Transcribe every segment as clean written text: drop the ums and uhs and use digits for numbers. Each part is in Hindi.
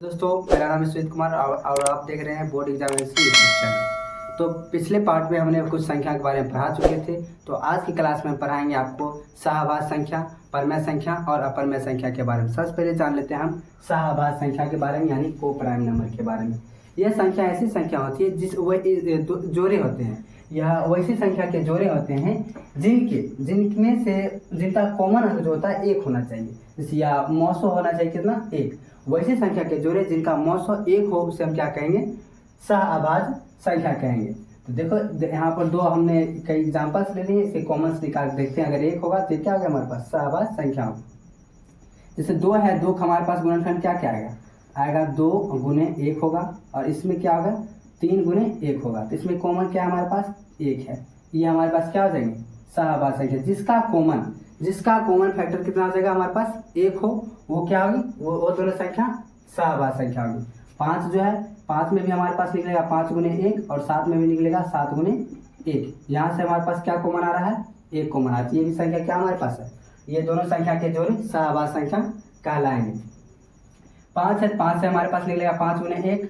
दोस्तों, मेरा नाम है सुजीत कुमार और आप देख रहे हैं बोर्ड एग्जामिनेशन यूट्यूब चैनल। तो पिछले पार्ट में हमने कुछ संख्या के बारे में पढ़ा चुके थे। तो आज की क्लास में पढ़ाएंगे आपको शाहबाज संख्या, परमेय संख्या और अपरमेय संख्या के बारे में। सबसे पहले जान लेते हैं हम शाहबाज संख्या के बारे में, यानी को प्राइम नंबर के बारे में। यह संख्या ऐसी संख्या होती है जोड़े होते हैं, यह वैसी संख्या के जोड़े होते हैं जिनमें से जिनका कॉमन अंक जो होता है 1 होना चाहिए। जैसे या मौसो होना चाहिए कितना 1। वैसी संख्या के जोड़े जिनका मौसो 1 हो उसे हम क्या कहेंगे, शाहबाज संख्या कहेंगे। तो देखो यहाँ पर दो हमने कई एग्जांपल्स ले लिए, इसके कॉमन्स निकाल देखते हैं। अगर 1 होगा तो क्या होगा हमारे पास शाहबाज संख्या होगी। जैसे 2 है, 2 का हमारे पास गुणनखंड क्या क्या आएगा 2 गुने 1 होगा, और इसमें क्या होगा 3 गुने 1 होगा। तो इसमें कॉमन क्या है हमारे पास 1 है। ये हमारे पास क्या हो जाएंगे शाहबाज संख्या, जिसका कॉमन फैक्टर कितना हो जाएगा हमारे पास 1 हो, वो क्या होगी वो दोनों संख्या शाहबाज संख्या होगी। 5 जो है, 5 में भी हमारे पास निकलेगा 5 गुने 1, और 7 में भी निकलेगा 7 गुने 1। यहाँ से हमारे पास क्या कॉमन आ रहा है 1 कॉमन आ रहा है। ये भी संख्या क्या हमारे पास है, ये दोनों संख्या के जोड़े शाहबाज संख्या कहलाएंगे। 5 है, 5 से हमारे पास निकलेगा 5 गुने 1,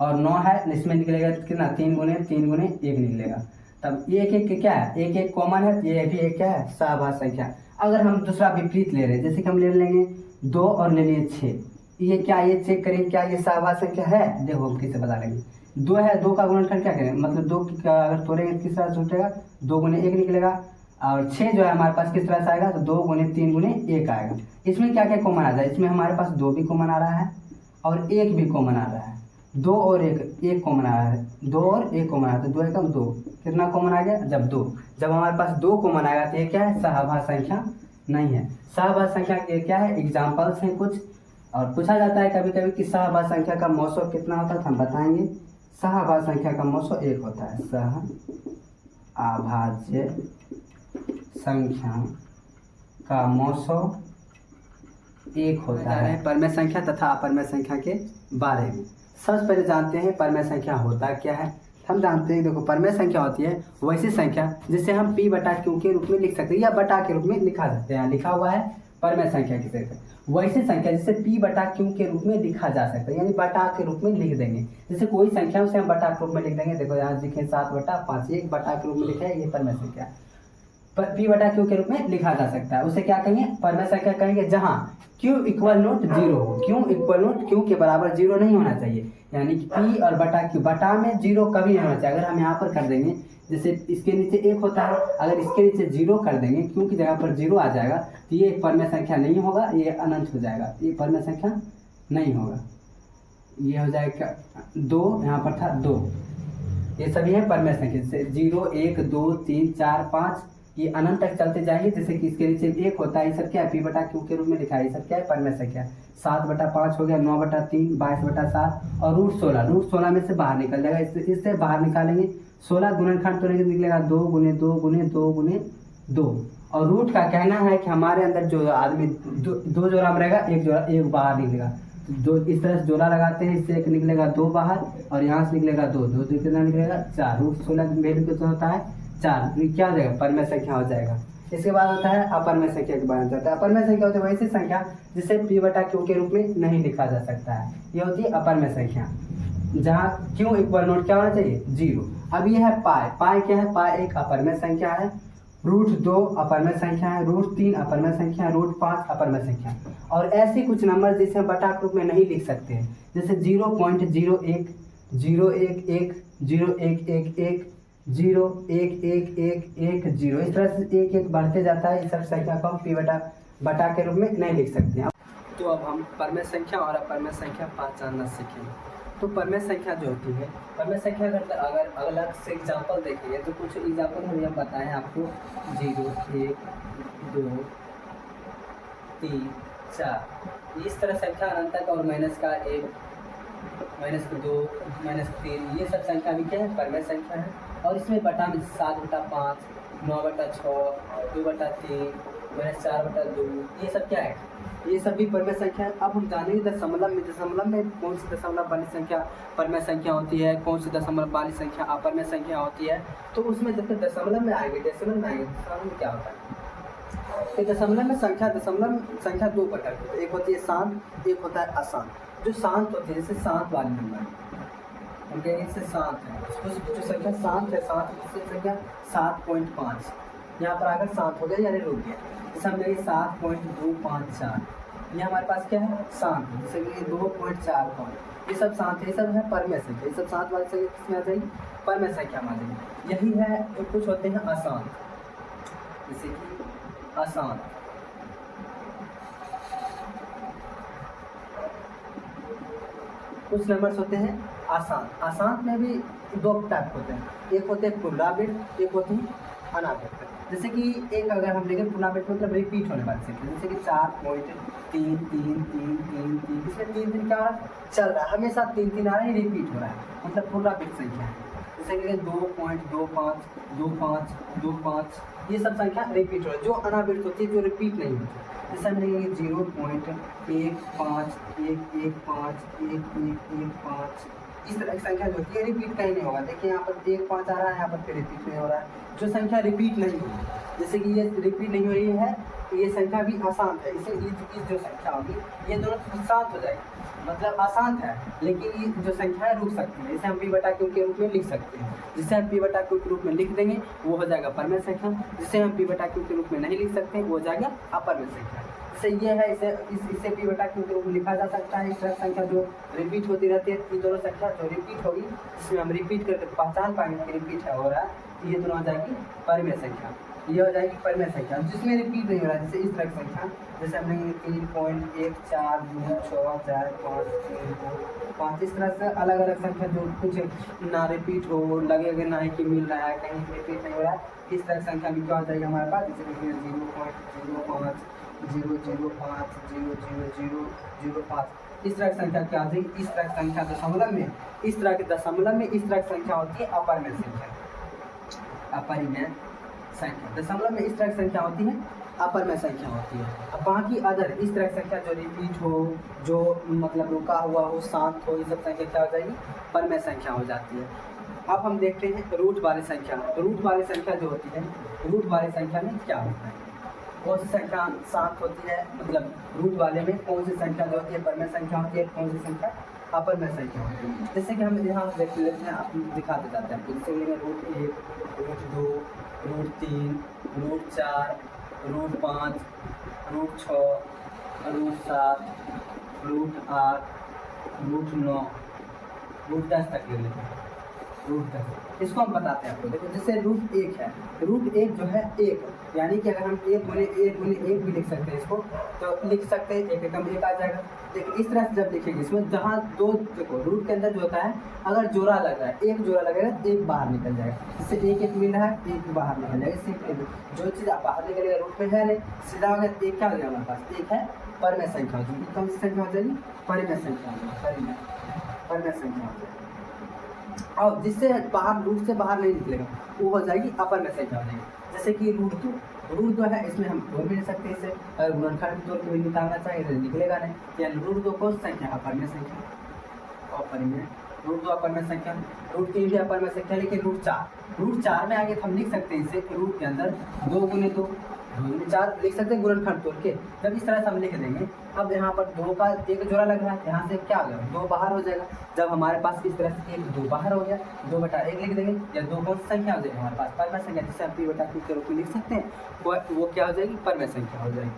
और 9 है, इसमें निकलेगा कितना 3 गुने 1 निकलेगा। तब ये एक क्या है, एक कॉमन है, ये भी एक क्या है शाहबाज संख्या। अगर हम दूसरा विपरीत ले रहे हैं, जैसे कि हम ले लेंगे 2 और ले लिए 6, ये क्या, ये चेक करेंगे क्या ये शाहबाज संख्या है। देखो हम किससे बता लेंगे, 2 है, 2 का गुणनखंड क्या करें, मतलब 2 का अगर तोड़ेंगे किस तरह से उठेगा 2 गुने 1 निकलेगा। और 6 जो है हमारे पास किस तरह से आएगा, तो 2 गुने 3 गुने 1 आएगा। इसमें क्या क्या कॉमन आ जाए, इसमें हमारे पास 2 भी कॉमन आ रहा है और 1 भी कॉमन आ रहा है। 2 और 1 कॉमन आ रहा है, 2 और 1 कॉमन आता है, 2 एकम 2, कितना कॉमन आ गया जब हमारे पास 2 कॉमन आएगा तो ये क्या है शाहबाज संख्या नहीं है। शाहबाज संख्या के क्या है एग्जाम्पल्स हैं कुछ, और पूछा जाता है कभी कभी कि शाहबाज संख्या का मौसो कितना होता है, तो हम बताएंगे शाहबाज संख्या का मौसो 1 होता है। शाहबाज्य संख्या का मौसो 1 होता है। परमेय संख्या तथा अपरमेय संख्या के बारे में सबसे पहले जानते हैं परमेय संख्या होता क्या है। हम जानते हैं, देखो परमेय संख्या होती है वैसी संख्या जिसे हम p बटा q के रूप में लिख सकते हैं या बटा के रूप में लिखा सकते हैं। लिखा हुआ है परमेय संख्या किसे कहते हैं, वैसी संख्या जिसे p बटा q के रूप में लिखा जा सकता है, यानी बटा के रूप में लिख देंगे। जैसे कोई संख्या उसे हम बटा के रूप में लिख देंगे। देखो यहाँ लिखे 7/5, एक बटा के रूप में लिखा है, ये परमेय संख्या p बटा q के रूप में लिखा जा सकता है। उसे क्या कहेंगे परमेय संख्या कहेंगे, जहाँ q इक्वल नोट 0 हो। q इक्वल नोट q के बराबर 0 नहीं होना चाहिए, यानी कि p और बटा q, बटा में 0 कभी नहीं होना चाहिए। अगर हम यहाँ पर कर देंगे, जैसे इसके नीचे 1 होता है, अगर इसके नीचे 0 कर देंगे q की जगह पर 0 आ जाएगा, तो ये एक परमेय संख्या नहीं होगा, ये अनंत हो जाएगा, ये परमेय संख्या नहीं होगा। ये हो जाएगा 2, यहाँ पर था 2, ये सभी है परमेय संख्या। जैसे 0 1 2 3 4 5, ये अनंत तक चलते जाएंगे। जैसे कि इसके नीचे 1 होता है, ये सब क्या है p बटा q के रूप में लिखा है, ये सब क्या है परमेय संख्या। 7/5 हो गया, 9/3, 22/7 और √16 में से बाहर निकल जाएगा। इससे बाहर निकालेंगे 16 गुणनखंड तो निकलेगा 2 गुने 2 गुने 2 गुने 2। और रूट का कहना है कि हमारे अंदर जो आदमी दो जोड़ा में रहेगा, एक बाहर निकलेगा। दो इस तरह से जोड़ा लगाते हैं, इससे एक निकलेगा 2 बाहर, और यहाँ से निकलेगा 2 कितना निकलेगा 4। √16 वैल्यू कितना होता है 4, क्या हो जाएगा परमेय संख्या हो जाएगा। इसके बाद होता है अपरमेय संख्या के बारे में होता है। अपरमेय संख्या होती है वैसी संख्या जिसे p बटा q के रूप में नहीं लिखा जा सकता है, ये होती है अपरमेय संख्या, जहाँ q इक्वल नोट क्या होना चाहिए 0। अब ये है पाई क्या है, पाई एक अपरमेय संख्या है, √2 अपरमेय संख्या है, √3 अपरमेय संख्या है, √5 अपरमेय संख्या। और ऐसे कुछ नंबर जिसे हम बटा के रूप में नहीं लिख सकते हैं, जैसे 0.01 011 01111 0 1 1 1 1 0, इस तरह से 1 1 बढ़ते जाता है। इस सब संख्या को हम p बटा के रूप में नहीं लिख सकते हैं। तो अब हम परमेय संख्या और अपरमेय संख्या पहचानना सीखेंगे। तो परमेय संख्या जो होती है, परमेय संख्या अगर अलग से एग्जाम्पल देखेंगे तो कुछ एग्जाम्पल हम बताएं आपको, 0 1 2 3 4, इस तरह संख्या अनंत और माइनस का 1 -2 -3, ये सब संख्या भी क्या है परमेय संख्या है। और इसमें बटा में 7/5 9/6 2/3 -4/2, ये सब क्या है, ये सब भी परमेय संख्या है। अब हम जानेंगे दशमलव में कौन सी दशमलव वाली संख्या परमेय संख्या होती है, कौन सी दशमलव वाली संख्या अपरमेय संख्या होती है। तो उसमें जब तक दशमलव में आएंगे, दशमलव में क्या होता है, तो दशमलव में दशमलव संख्या 2 प्रकार की, एक होती है शांत, एक होता है अशांत। जो शांत होते हैं, जैसे शांत वाले नंबर हम कहेंगे इससे शांत है, जो संख्या शांत है, संख्या 7.5 यहाँ पर आकर शांत हो गया यानी रुक गया, जैसे हम कहेंगे 7.254 ये हमारे पास क्या है शांत है, जैसे कि 2.45 ये सब शांत है, ये सब है परमेय संख्या, ये सब शांत वाली संख्या किसमें आ जाएगी परमेय संख्या में आ जाएगी। यही है जो कुछ होते हैं अशांत, जैसे कि अशांत, कुछ नंबर्स होते हैं अशांत। अशांत में भी दो टाइप होते हैं, एक होते हैं पुनरावृत्त, एक होते हैं अनावृत्त। जैसे कि एक अगर हम देखें पुनरावृत्त मतलब रिपीट होने वाली संख्या, जैसे कि 4.33333 इसमें 3 क्या हो रहा है चल रहा है, हमेशा 3 आ रहा है, रिपीट हो रहा है, मतलब पुनरावृत्त संख्या है। जैसे कि 2.25 25 25 ये सब संख्या रिपीट हो रहा है। जो अनावृत्त होती है जो रिपीट नहीं होती, जैसे हम लेंगे 0.15 115 1115 इस तरह की संख्या जो होती है रिपीट कहीं नहीं होगा। देखिए यहाँ पर 1 5 आ रहा है, यहाँ पर फिर रिपीट नहीं हो रहा है। जो संख्या रिपीट नहीं होगी, जैसे कि ये रिपीट नहीं हो रही है, तो ये संख्या भी अशांत है, इसे इस जो संख्या होगी ये दोनों शांत हो जाएगी, मतलब अशांत है लेकिन ये जो संख्या है रुक सकती है, इसे हम p/q के रूप में लिख सकते हैं। जिसे हम p/q के रूप में लिख देंगे वो हो जाएगा परमेय संख्या, जिसे हम p/q के रूप में नहीं लिख सकते वो हो जाएगा अपरमेय संख्या। जैसे ये है, इसे p/q के रूप में लिखा जा सकता है। इस तरह संख्या जो रिपीट होती रहती है, ये दोनों संख्या जो रिपीट होगी जिसमें हम रिपीट करके पहचान पाएंगे कि रिपीट है हो रहा है, ये दोनों हो जाएगी परमेय संख्या, ये हो जाएगी परमेय संख्या। जिसमें रिपीट नहीं हो रहा है, जैसे इस तरह की संख्या, जैसे हमने 3.1426 इस तरह से अलग अलग संख्या जो कुछ ना रिपीट हो, लगेगा ना कि मिल रहा है, कहीं रिपीट नहीं हो रहा है, इस तरह की संख्या भी क्या हो जाएगी हमारे पास, जैसे 0.05 005 00005 इस तरह की संख्या क्या हो जाएगी। इस तरह की संख्या दशमलव में, इस तरह के दशमलव में इस तरह की संख्या होती है अपरमेय संख्या, अपरिमेय संख्या। दशमलव में इस तरह की संख्या होती है अपरमेय संख्या होती है। अब बाकी अदर इस तरह की संख्या जो रिपीट हो, जो मतलब रुका हुआ हो, शांत हो, ये सब संख्या क्या हो जाएगी परमेय संख्या हो जाती है। अब हम देखते हैं रूट वाली संख्या। रूट वाली संख्या जो होती है, रूट वाली संख्या में क्या होता है, कौन सी संख्या शांत होती है, मतलब रूट वाले में कौन सी संख्या जो होती है परमेय संख्या होती है, कौन सी संख्या अपरमेय संख्या होती है। जैसे कि हम यहाँ देख लेते हैं, आप दिखाते जाते हैं, जैसे कि √1 √2 √3 √4 √5 √6 √7 √8 √9 √10 तक ले लेते हैं। √10 इसको हम बताते हैं आपको। देखो जैसे √1 है, √1 जो है 1, यानी कि अगर हम 1 गुने 1 भी लिख सकते हैं इसको, तो लिख सकते हैं 1 एकम 1 आ जाएगा। लेकिन इस तरह से जब लिखेंगे इसमें जहाँ दो, देखो रूट के अंदर जो होता है अगर जोड़ा लग रहा है, एक जोड़ा लगेगा तो एक बाहर निकल जाएगा, इससे एक मिल रहा है, एक बाहर निकल जाएगा। सिंपल जो चीज़ आप बाहर निकलेगा रूट में है नहीं, सीधा अगर एक क्या हो जाएगा हमारे पास, एक है परमेय संख्या हो जाएगी। कौन सी संख्या हो जाएगी परमेय संख्या, परमेय संख्या हो जाएगी। और जिससे बाहर रूट से बाहर नहीं निकलेगा वो हो जाएगी अपरमेय संख्या हो जाएगी। जैसे कि √2 है, इसमें हम तोड़ भी नहीं सकते, इसे अगर गुणनखंड में तोड़ के भी निकालना चाहिए तो निकलेगा नहीं, यानी √2 कौन सी संख्या अपरमेय संख्या, अपरमेय √2 अपरमेय संख्या। √3 भी अपरमेय संख्या, लेकिन √4 में आगे हम लिख सकते हैं इसे रूट के अंदर 2 गुने 2 4 लिख सकते हैं गुणनखंड तोड़ के। जब इस तरह से हम लिख देंगे, अब यहाँ पर 2 का एक जोड़ा लग रहा है, यहाँ से क्या हो जाएगा 2 बाहर हो जाएगा। जब हमारे पास इस तरह से 1 2 बाहर हो गया, 2/1 लिख देंगे, या 2 कौन सी संख्या हो जाएगी हमारे पास परमेय संख्या, जिसे हम p/q के रूप में लिख सकते हैं, वो क्या हो जाएगी परमेय संख्या हो जाएगी।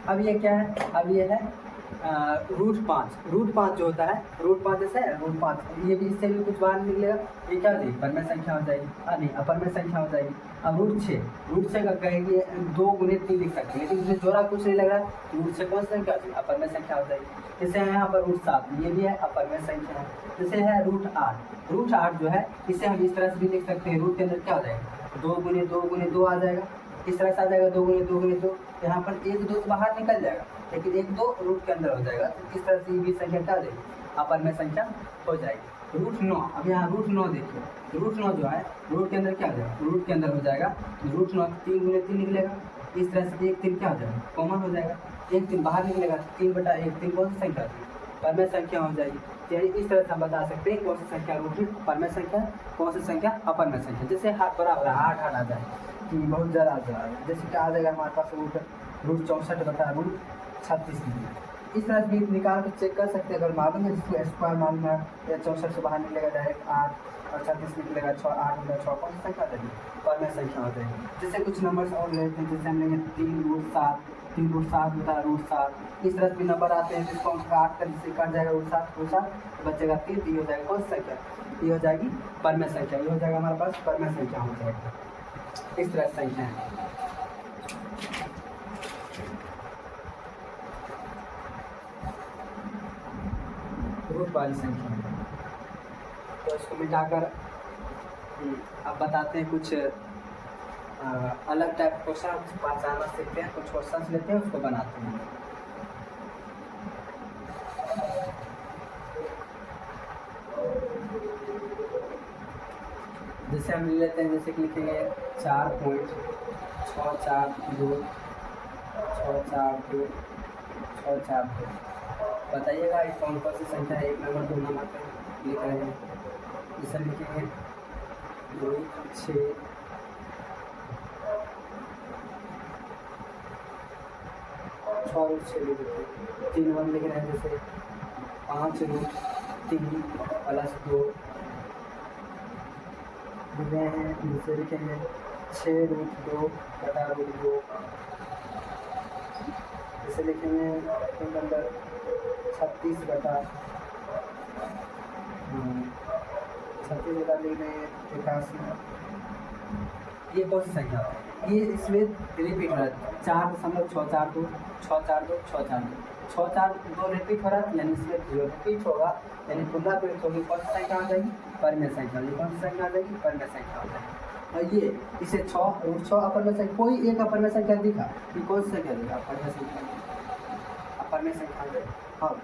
अब ये क्या है, अब ये है √5 जो होता है, √5 जैसे √5 ये भी, इससे भी कुछ बाहर निकलेगा, ये क्या हो जाएगी परमेय संख्या हो जाएगी, नहीं अपरमेय संख्या हो जाएगी। अब √6 का कहेंगे 2 गुने 3 लिख सकते हैं, लेकिन इसमें जोड़ा कुछ नहीं लग रहा है, √6 कौन सी संख्या हो जाएगी अपरमेय संख्या हो जाएगी। जैसे है यहाँ पर √7 ये भी है अपरमेय संख्या है। जैसे है √8 जो है, इसे हम इस तरह से भी लिख सकते हैं, रूट के अंदर क्या हो जाएगा 2 गुने 2 आ जाएगा, इस तरह से आ जाएगा 2 गुने 2 यहाँ पर 1 2 बाहर निकल जाएगा, लेकिन 1 2 रूट के अंदर हो जाएगा, तो इस तरह से ये भी संख्या क्या हो जाएगी अपरमेय संख्या हो जाएगी। √9, अब यहाँ √9 देखिए, √9 जो है रूट के अंदर क्या हो जाएगा, रूट के अंदर हो जाएगा √9 3 गुने 3 निकलेगा, इस तरह से 1 3 क्या हो जाएगा कॉमन हो जाएगा, 1 3 बाहर निकलेगा, 3/1 3 कौन सी संख्या होती है परमेय संख्या हो जाएगी। यानी इस तरह से हम बता सकते हैं कौन सी संख्या रूट परमेय संख्या, कौन सी संख्या अपरमेय संख्या। जैसे हाथ बराबर 8 आ जाए कि बहुत ज़्यादा आ जाएगा, जैसे क्या आ जाएगा हमारे पास √64/36 इस तरह से भी निकाल के चेक कर सकते हैं। अगर मालूम है जिसको स्क्वायर मालूम है या 64 से बाहर निकलेगा डायरेक्ट 8 और 36 निकलेगा 6, 8 होगा 6, कौन सी संख्या आ जाएगी? परमेय संख्या हो जाएगी। जैसे कुछ नंबर्स और लेते हैं, जैसे हम लेंगे 3√7, 3√7 होता है √7। इस तरह से भी नंबर आते हैं जिसको हम काट कर जिससे कट जाएगा √7 बचेगा 3, तो ये हो जाएगा कौन सी संख्या? ये हो जाएगी परमेय संख्या। ये हो जाएगा हमारे पास परमेय संख्या हो जाएगा। इस तरह से संख्या है। रूट वाली संख्या है, तो इसको मिटाकर अब बताते हैं कुछ अलग टाइप के क्वेश्चन पहचानना सीखते हैं। कुछ क्वेश्चन लेते हैं उसको बनाते हैं। जैसे हम लेते हैं, जैसे कि लिखेंगे 4.642 642 642। बताइएगा ये कौन कौन सी संख्या है? 1 नंबर 2 नंबर पे लिख रहे हैं। इसे लिखेंगे 2 6 6√6 लिख देते हैं। 3 नंबर लिख रहे हैं, जैसे 5√3 + 2 लिख रहे हैं। जिसे लिखेंगे 6√2 बटा √2। इसे लिखेंगे 3 नंबर 36 बटा 81। ये कौन सी संख्या है? ये इसमें रिपीट हो रहा है 4.642 642 642 642 रिपीट हो रहा है, यानी इसमें जो रिपीट होगा यानी पुनरावृत्त होगी, कौन सी संख्या हो जाएगी? परमेय संख्या। ये कौन सी संख्या हो जाएगी? परमेय संख्या हो जाएगी। और ये इसे 6√6 अपरमेय संख्या, कोई एक अपरमेय संख्या दिखा, ये कौन सी संख्या दिखा? अपरमेय संख्या। अपरमेय संख्या हो जाएगी। हाँ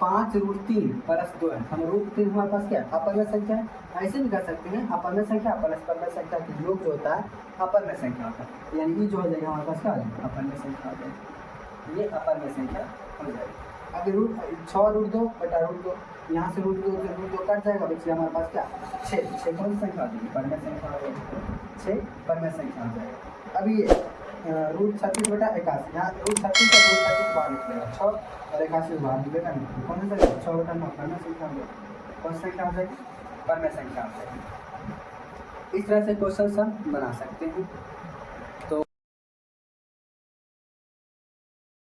5√3 + 2 है, हम √3 हमारे पास क्या है? अपरमेय संख्या है। ऐसे भी कर सकते हैं, अपरमेय संख्या प्लस परमेय संख्या की योग जो होता है अपरमेय संख्या होता है, यानी ये जो हो जाएगा हमारे पास क्या हो जाएगा? अपरमेय संख्या हो जाएगी। ये अपरमेय संख्या हो जाएगी। अभी 6√2 बटा √2, यहाँ से √2 से √2 कट जाएगा, बच्चे हमारे पास क्या? 6 कौन सी संख्या हो जाएगी? परमेय संख्या हो जाएगी। 6 परमेय संख्या हो जाएगा। अभी ये √36 बटा 81, यहाँ √36 का √36 बाहर निकलेगा, 6 और 81 बाहर निकलेगा नहीं, कौन सी संख्या? 6 बटा 9 परमेय संख्या हो जाएगी। कौन सी संख्या हो जाएगी? परमेय संख्या हो जाएगी। इस तरह से क्वेश्चन हम बना सकते हैं।